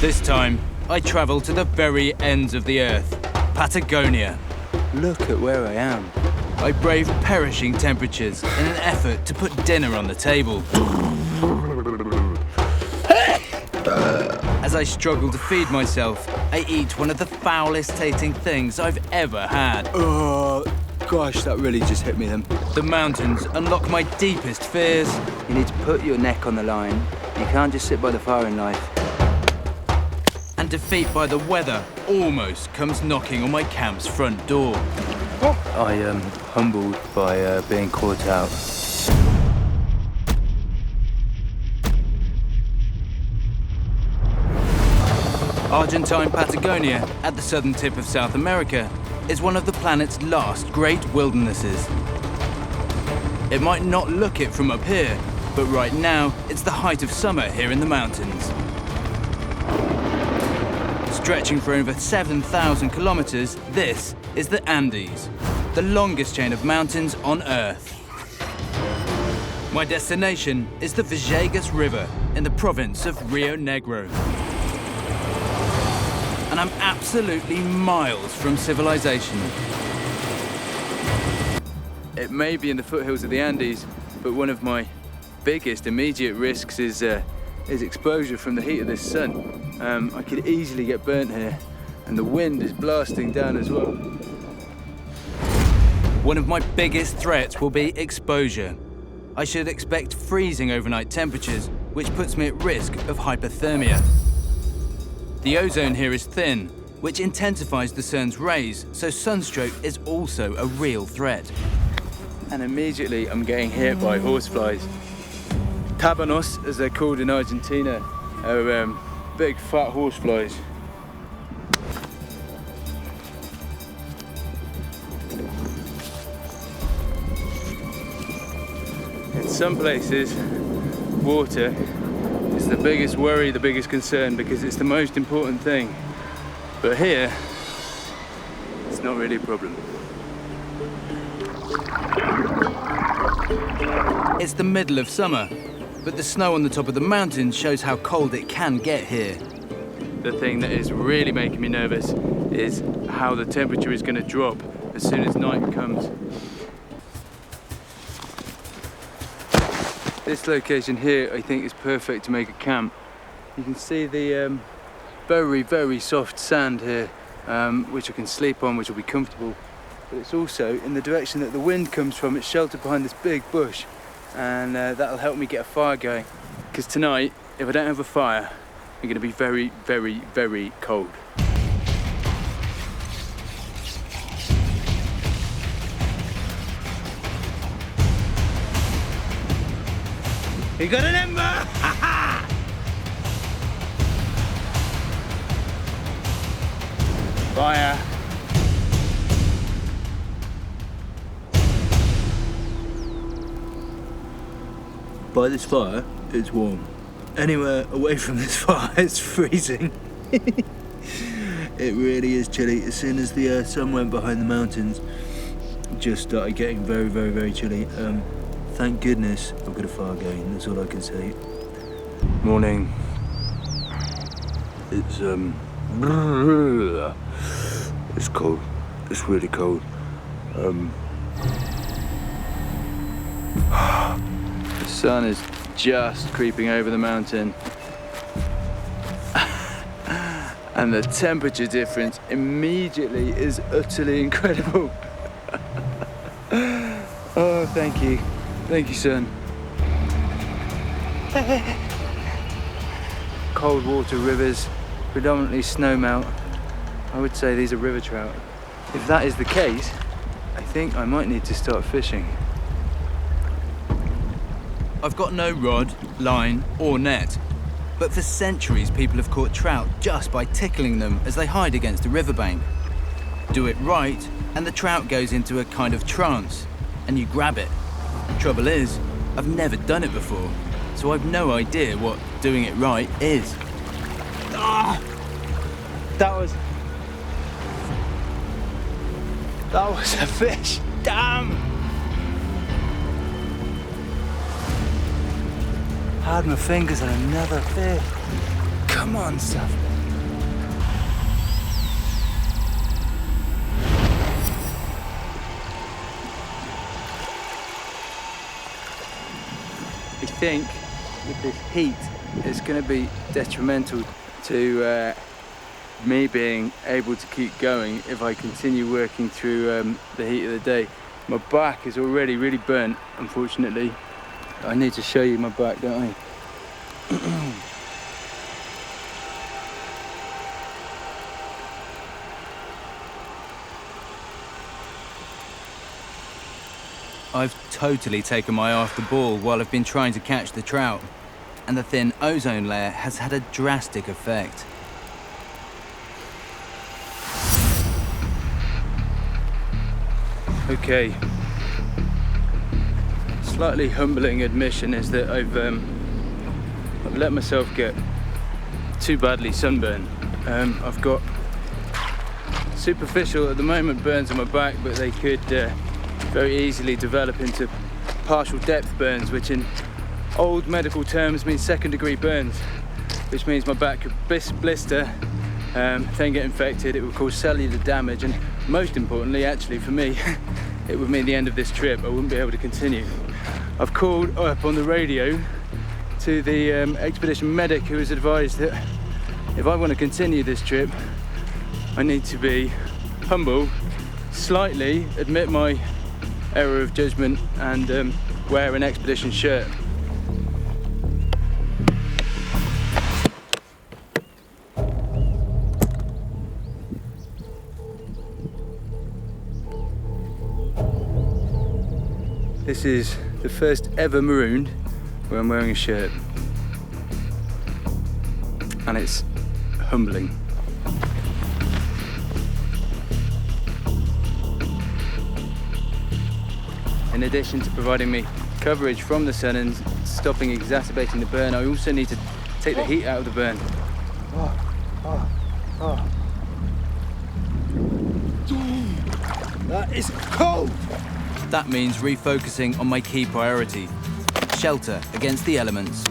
This time, I travel to the very ends of the earth, Patagonia. Look at where I am. I brave perishing temperatures in an effort to put dinner on the table. As I struggle to feed myself, I eat one of the foulest tasting things I've ever had. Oh, gosh, that really just hit me then. The mountains unlock my deepest fears. You need to put your neck on the line. You can't just sit by the fire in life. And defeat by the weather almost comes knocking on my camp's front door. I am humbled by being caught out. Argentine Patagonia, at the southern tip of South America, is one of the planet's last great wildernesses. It might not look it from up here, but right now, it's the height of summer here in the mountains. Stretching for over 7,000 kilometers, this is the Andes, the longest chain of mountains on Earth. My destination is the Villegas River in the province of Rio Negro. And I'm absolutely miles from civilization. It may be in the foothills of the Andes, but one of my biggest immediate risks is exposure from the heat of this sun. I could easily get burnt here, and the wind is blasting down as well. One of my biggest threats will be exposure. I should expect freezing overnight temperatures, which puts me at risk of hypothermia. The ozone here is thin, which intensifies the sun's rays, so sunstroke is also a real threat. And immediately I'm getting hit by horseflies. Tabanos, as they're called in Argentina, are big fat horseflies. In some places, water is the biggest worry, the biggest concern, because it's the most important thing. But here, it's not really a problem. It's the middle of summer, but the snow on the top of the mountain shows how cold it can get here. The thing that is really making me nervous is how the temperature is going to drop as soon as night comes. This location here, I think, is perfect to make a camp. You can see the very, very soft sand here, which I can sleep on, which will be comfortable. But it's also in the direction that the wind comes from. It's sheltered behind this big bush, and that'll help me get a fire going. Because tonight, if I don't have a fire, I'm going to be very, very, very cold. You got an ember! Fire! By this fire, it's warm. Anywhere away from this fire, it's freezing. It really is chilly. As soon as the sun went behind the mountains, it just started getting very, very, very chilly. Thank goodness I've got a fire going, that's all I can say. Morning. It's cold. It's really cold. The sun is just creeping over the mountain. And the temperature difference immediately is utterly incredible. Oh, thank you. Thank you, son. Cold water rivers, predominantly snowmelt. I would say these are river trout. If that is the case, I think I might need to start fishing. I've got no rod, line, or net. But for centuries, people have caught trout just by tickling them as they hide against a riverbank. Do it right, and the trout goes into a kind of trance, and you grab it. Trouble is, I've never done it before, so I've no idea what doing it right is. Ah! That was a fish. Damn! I had my fingers on another fish. Come on, stuff. I think with this heat, it's going to be detrimental to me being able to keep going if I continue working through the heat of the day. My back is already really burnt, unfortunately. I need to show you my back, don't I? I've totally taken my eye off the ball while I've been trying to catch the trout, and the thin ozone layer has had a drastic effect. Okay. Slightly humbling admission is that I've let myself get too badly sunburned. I've got superficial at the moment burns on my back, but they could very easily develop into partial depth burns, which in old medical terms means second-degree burns, which means my back could blister, then get infected. It would cause cellular damage, and most importantly, actually for me, it would mean the end of this trip. I wouldn't be able to continue. I've called up on the radio to the expedition medic, who has advised that if I want to continue this trip, I need to be humble, slightly admit my error of judgment, and wear an expedition shirt. This is the first ever marooned where I'm wearing a shirt, and it's humbling. In addition to providing me coverage from the sun and stopping exacerbating the burn, I also need to take the heat out of the burn. That is cold! That means refocusing on my key priority, shelter against the elements.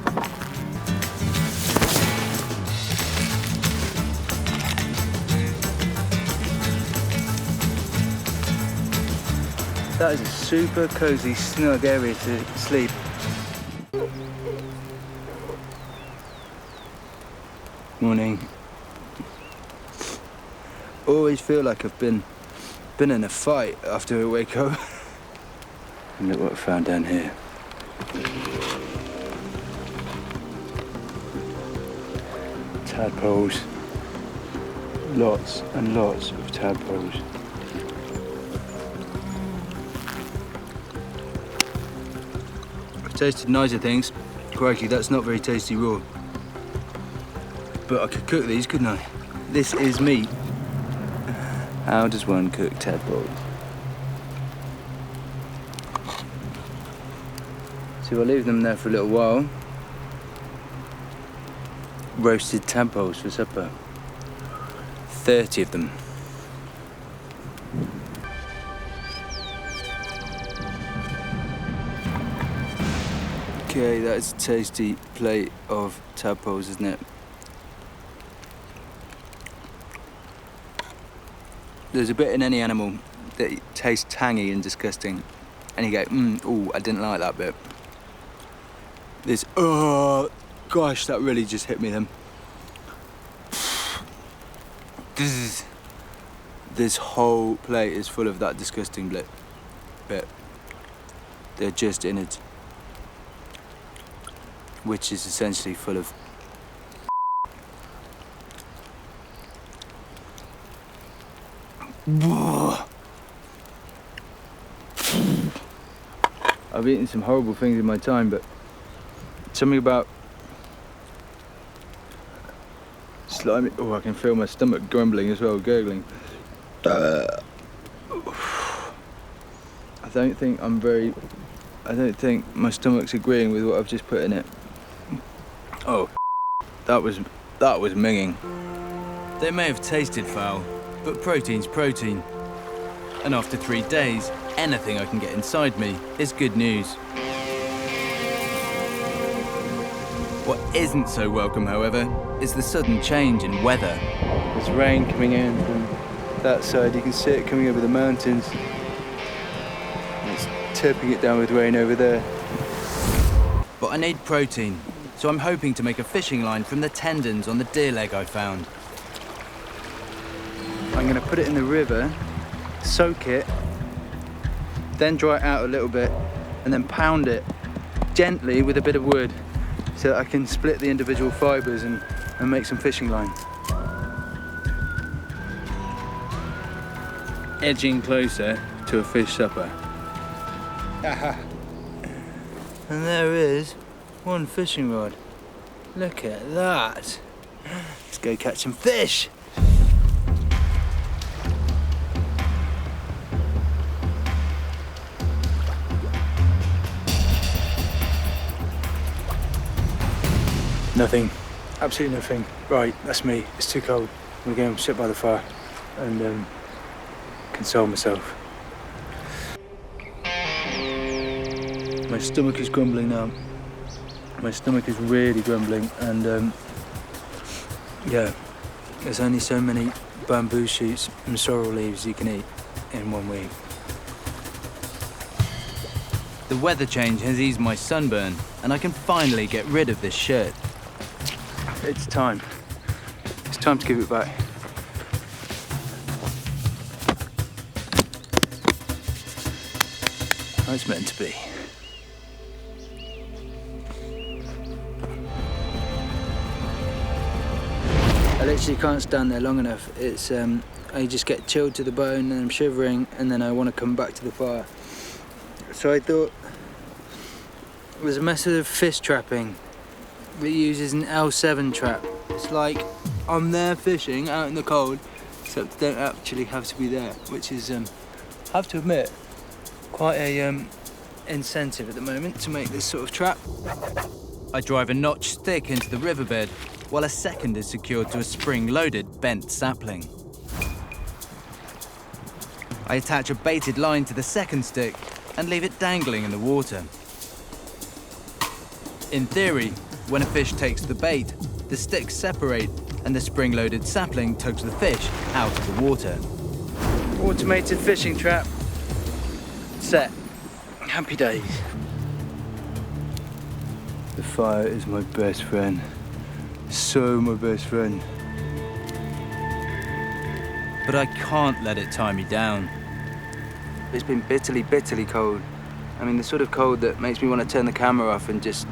That is a super cozy, snug area to sleep. Morning. Always feel like I've been in a fight after I wake up. And look what I found down here. Tadpoles. Lots and lots of tadpoles. I've tasted nicer things. Crikey, that's not very tasty raw. But I could cook these, couldn't I? This is meat. How does one cook tadpoles? So I'll leave them there for a little while. Roasted tadpoles for supper. 30 of them. Okay, that's a tasty plate of tadpoles, isn't it? There's a bit in any animal that tastes tangy and disgusting, and you go, ooh, I didn't like that bit. This, oh, gosh, that really just hit me then. This whole plate is full of that disgusting bit. They're just innards, which is essentially full of I've eaten some horrible things in my time, but something about slimy. Oh, I can feel my stomach grumbling as well, gurgling. I don't think my stomach's agreeing with what I've just put in it. Oh, that was minging. They may have tasted foul, but protein's protein. And after 3 days, anything I can get inside me is good news. What isn't so welcome, however, is the sudden change in weather. There's rain coming in from that side. You can see it coming over the mountains. It's tipping it down with rain over there. But I need protein, so I'm hoping to make a fishing line from the tendons on the deer leg I found. I'm going to put it in the river, soak it, then dry it out a little bit, and then pound it gently with a bit of wood so that I can split the individual fibres and make some fishing line. Edging closer to a fish supper. And there is one fishing rod. Look at that. Let's go catch some fish. Nothing. Absolutely nothing. Right, that's me. It's too cold. I'm gonna go and sit by the fire and console myself. My stomach is grumbling now. My stomach is really grumbling, and yeah, there's only so many bamboo shoots and sorrel leaves you can eat in 1 week. The weather change has eased my sunburn, and I can finally get rid of this shirt. It's time. It's time to give it back. How it's meant to be. I literally can't stand there long enough. It's I just get chilled to the bone and I'm shivering, and then I want to come back to the fire. So I thought there's a method of fish trapping that uses an L7 trap. It's like I'm there fishing out in the cold, except I don't actually have to be there, which is, I have to admit, quite a incentive at the moment to make this sort of trap. I drive a notched stick into the riverbed, while a second is secured to a spring-loaded bent sapling. I attach a baited line to the second stick and leave it dangling in the water. In theory, when a fish takes the bait, the sticks separate and the spring-loaded sapling tugs the fish out of the water. Automated fishing trap. Set. Happy days. The fire is my best friend. So my best friend. But I can't let it tie me down. It's been bitterly, bitterly cold. I mean, the sort of cold that makes me want to turn the camera off and just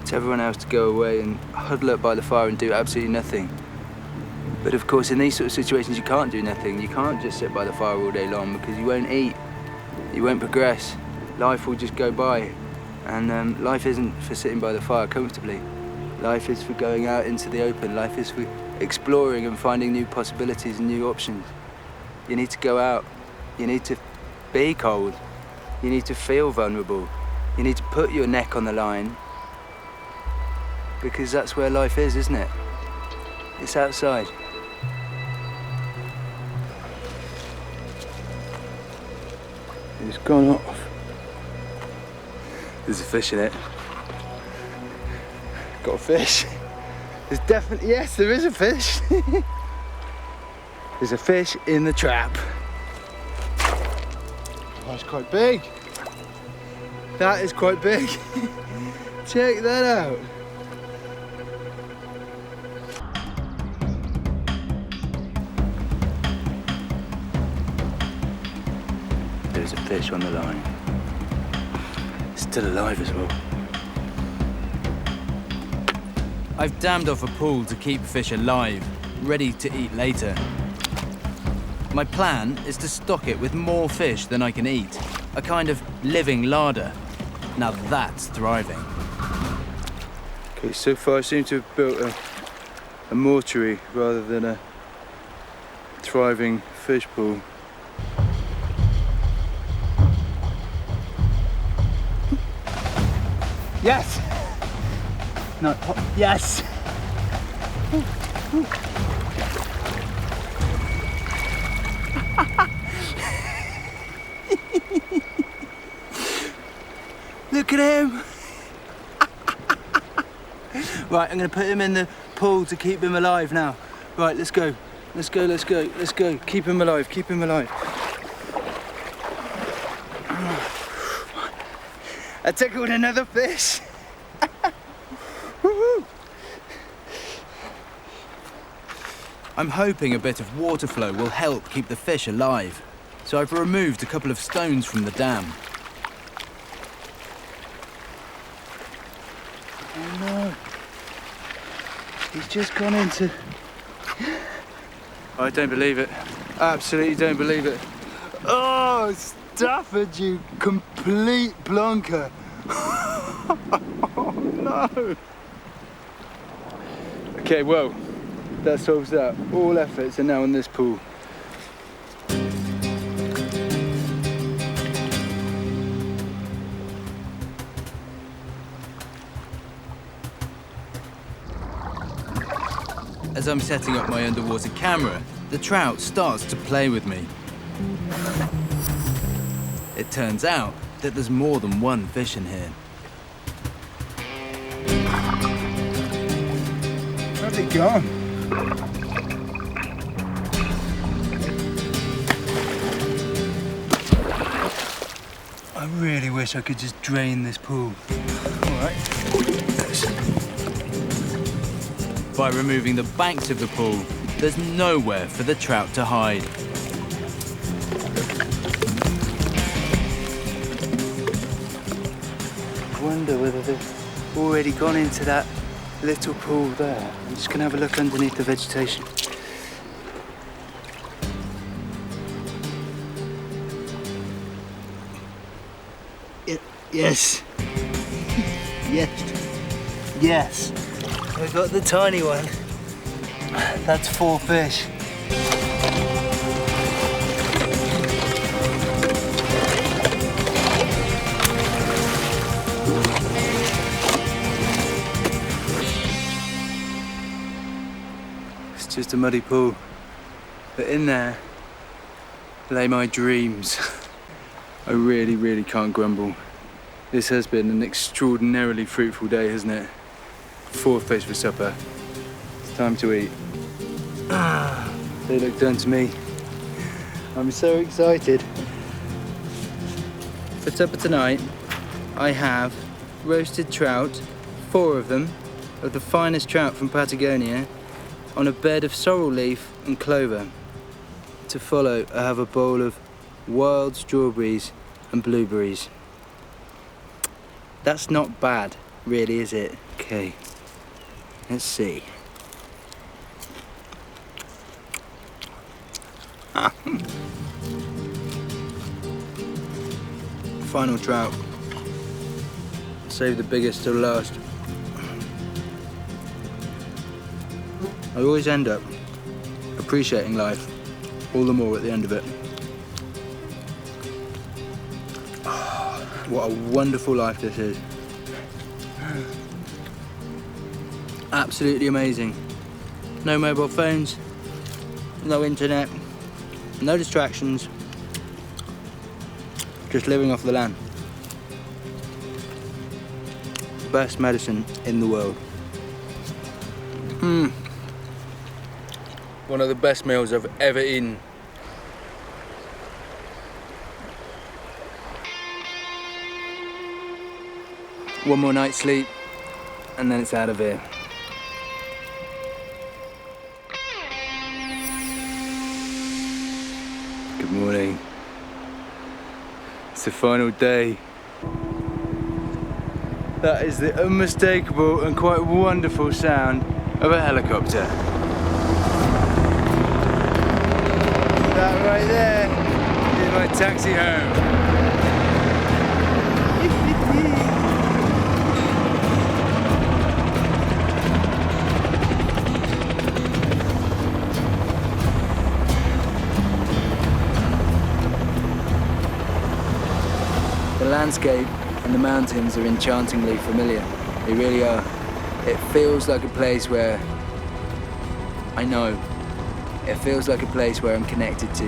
tell everyone else to go away and huddle up by the fire and do absolutely nothing. But of course, in these sort of situations, you can't do nothing. You can't just sit by the fire all day long because you won't eat. You won't progress. Life will just go by. And life isn't for sitting by the fire comfortably. Life is for going out into the open. Life is for exploring and finding new possibilities and new options. You need to go out. You need to be cold. You need to feel vulnerable. You need to put your neck on the line. Because that's where life is, isn't it? It's outside. It's gone off. There's a fish in it. Got a fish. There's definitely, yes, there is a fish. There's a fish in the trap. Oh, it's quite big. That is quite big. Check that out. There's a fish on the line. Still alive as well. I've dammed off a pool to keep fish alive, ready to eat later. My plan is to stock it with more fish than I can eat, a kind of living larder. Now that's thriving. Okay, so far I seem to have built a mortuary rather than a thriving fish pool. Yes! No, yes! Look at him! Right, I'm gonna put him in the pool to keep him alive now. Right, let's go. Let's go, let's go, let's go. Keep him alive, keep him alive. I tickled another fish. I'm hoping a bit of water flow will help keep the fish alive, so I've removed a couple of stones from the dam. Oh no. He's just gone into... I don't believe it. Absolutely don't believe it. Oh, Stafford, you complete plonker. Oh no. Okay, well, that solves that. All efforts are now on this pool. As I'm setting up my underwater camera, the trout starts to play with me. It turns out that there's more than one fish in here. Where's it gone? I really wish I could just drain this pool. All right. By removing the banks of the pool, there's nowhere for the trout to hide. I wonder whether they've already gone into that little pool there. I'm just gonna have a look underneath the vegetation. Yes. Yes. Yes. I got the tiny one. That's 4 fish. It's just a muddy pool, but in there lay my dreams. I really, really can't grumble. This has been an extraordinarily fruitful day, hasn't it? 4 fish for supper. It's time to eat. They look done to me. I'm so excited. For supper tonight, I have roasted trout, 4 of them, of the finest trout from Patagonia, on a bed of sorrel leaf and clover. To follow, I have a bowl of wild strawberries and blueberries. That's not bad, really, is it? Okay, let's see. Final trout. Save the biggest till last. I always end up appreciating life all the more at the end of it. What a wonderful life this is. Absolutely amazing. No mobile phones, no internet, no distractions. Just living off the land. Best medicine in the world. One of the best meals I've ever eaten. One more night's sleep, and then it's out of here. Good morning. It's the final day. That is the unmistakable and quite wonderful sound of a helicopter. That right there is my taxi home. The landscape and the mountains are enchantingly familiar. They really are. It feels like a place where I know. It feels like a place where I'm connected to.